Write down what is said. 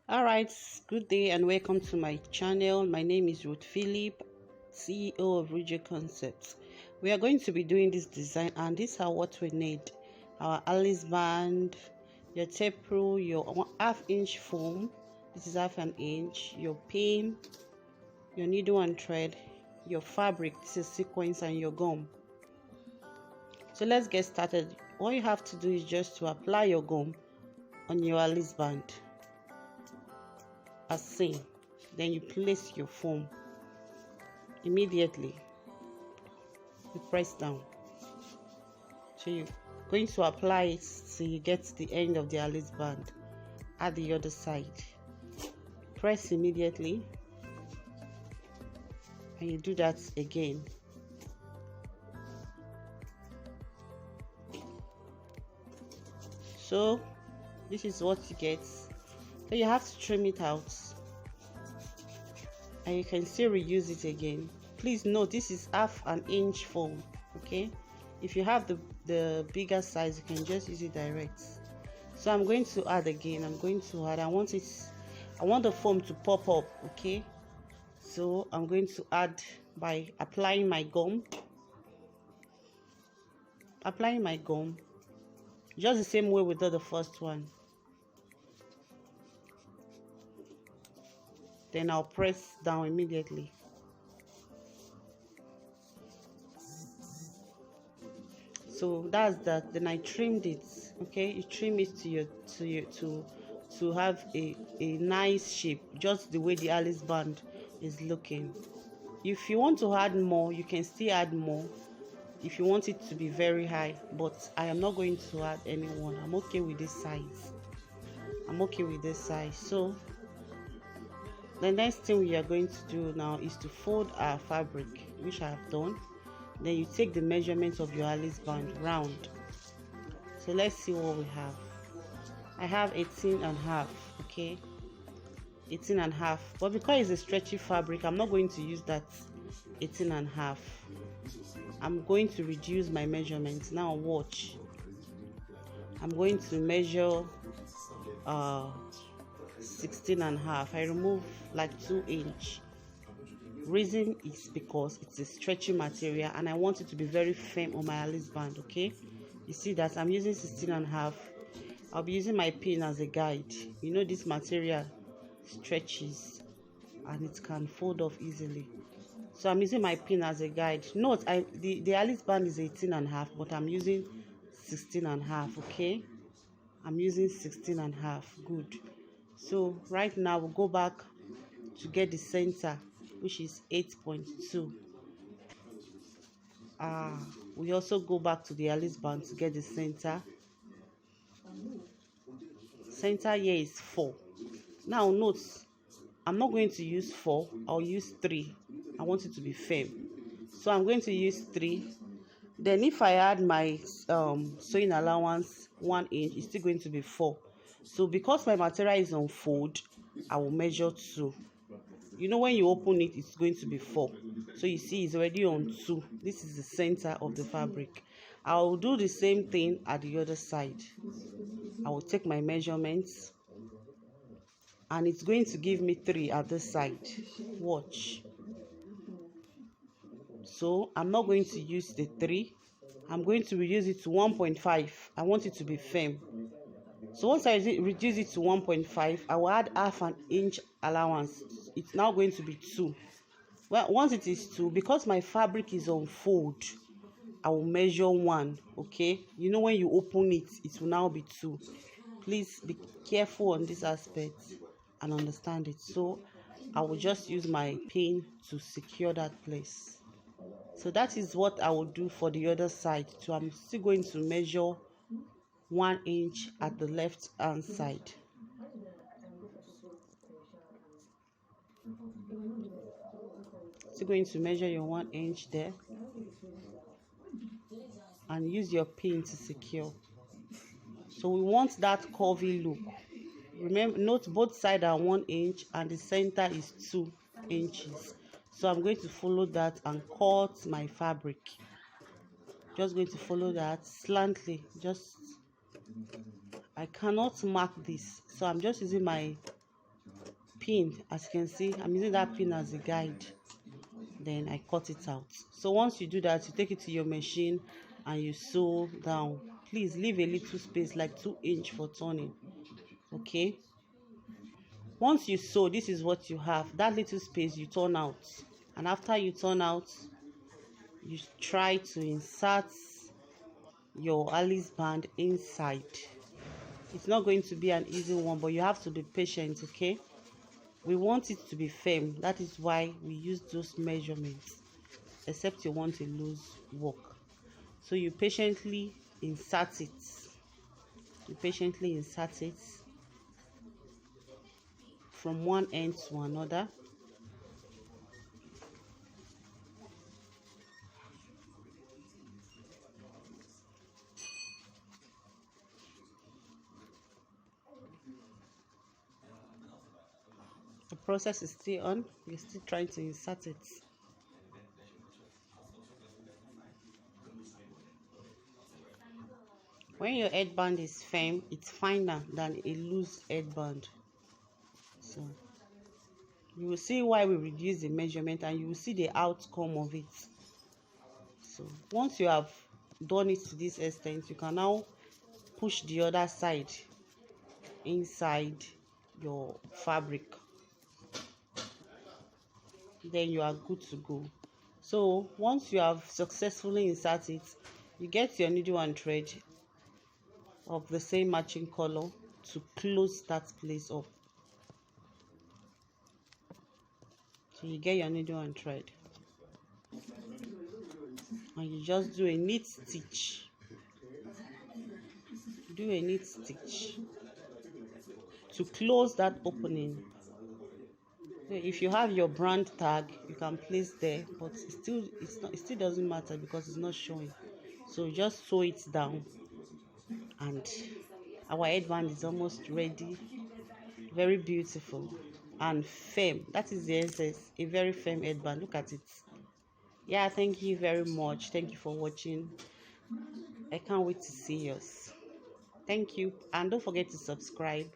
All right, good day and welcome to my channel. My name is Ruth Philip, CEO of Ridge Concepts. We are going to be doing this design, and these are what we need: our Alice band, your tape rule, your half-inch foam. This is half an inch. Your pin, your needle and thread, your fabric. This is sequins, and your gum. So let's get started. All you have to do is just to apply your gum on your Alice band as seen. Then you place your foam. Immediately you press down. So you're going to apply it till you get to the end of the Alice band at the other side. Press immediately, and you do that again. So this is what you get. So you have to trim it out, and you can still reuse it again. Please note this is half an inch foam. Okay, if you have the bigger size, you can just use it direct. So I'm going to add again. I want the foam to pop up. Okay, so I'm going to add by applying my gum just the same way we did the first one. Then I'll press down immediately. So that's that. Then I trimmed it. Okay, you trim it to have a nice shape, just the way the Alice band is looking. If you want to add more, you can still add more if you want it to be very high, but I am not going to add anyone. I'm okay with this size. So the next thing we are going to do now is to fold our fabric, which I have done. Then you take the measurements of your Alice band round. So let's see what we have. I have 18.5. Okay, 18.5, but because it's a stretchy fabric, I'm not going to use that 18.5. I'm going to reduce my measurements. Now watch. I'm going to measure 16.5. I remove like 2 inch. Reason is because it's a stretchy material and I want it to be very firm on my Alice band. Okay, you see that I'm using 16.5. I'll be using my pin as a guide. You know, this material stretches and it can fold off easily, so I'm using my pin as a guide. Note, the Alice band is 18.5, but I'm using 16.5. Okay, I'm using 16.5. Good. So right now we'll go back to get the center, which is 8.2. We also go back to the Alice band to get the center. Center here is 4. Now note, I'm not going to use 4, I'll use 3. I want it to be firm, so I'm going to use 3. Then if I add my sewing allowance 1 inch, it's still going to be 4. So because my material is on fold, I will measure 2. You know, when you open it, it's going to be 4. So you see it's already on 2. This is the center of the fabric. I will do the same thing at the other side. I will take my measurements and it's going to give me 3 at this side. Watch. So I'm not going to use the 3. I'm going to reduce it to 1.5. I want it to be firm. So once I reduce it to 1.5, I will add half an inch allowance. It's now going to be 2. Well, once it is 2, because my fabric is on fold, I will measure 1. Okay, you know, when you open it, it will now be 2. Please be careful on this aspect and understand it. So I will just use my pin to secure that place. So that is what I will do for the other side. So I'm still going to measure 1 inch at the left hand side. Still going to measure your 1 inch there and use your pin to secure. So we want that curvy look. Remember, note both sides are 1 inch and the center is 2 inches. So I'm going to follow that and cut my fabric. Just going to follow that slantly. I cannot mark this, so I'm just using my pin, as you can see, I'm using that pin as a guide. Then I cut it out. So once you do that, you take it to your machine and you sew down. Please leave a little space, like 2 inch for turning. Okay, once you sew, this is what you have. That little space you turn out, and after you turn out, you try to insert your Alice band inside. It's not going to be an easy one, but you have to be patient. Okay, we want it to be firm. That is why we use those measurements, except you want a loose work. So you patiently insert it. You patiently insert it from one end to another. The process is still on. We're still trying to insert it. When your headband is firm, it's finer than a loose headband. So you will see why we reduce the measurement, and you will see the outcome of it. So once you have done it to this extent, you can now push the other side inside your fabric. Then you are good to go. So once you have successfully inserted, you get your needle and thread of the same matching color to close that place up. So you get your needle and thread, and you just do a neat stitch. Do a neat stitch to close that opening. So if you have your brand tag, you can place there, but it still doesn't matter because it's not showing. So just sew it down, and our headband is almost ready. Very beautiful and firm. That is the essence. A very firm headband. Look at it. Yeah, thank you very much. Thank you for watching. I can't wait to see yours. Thank you, and don't forget to subscribe.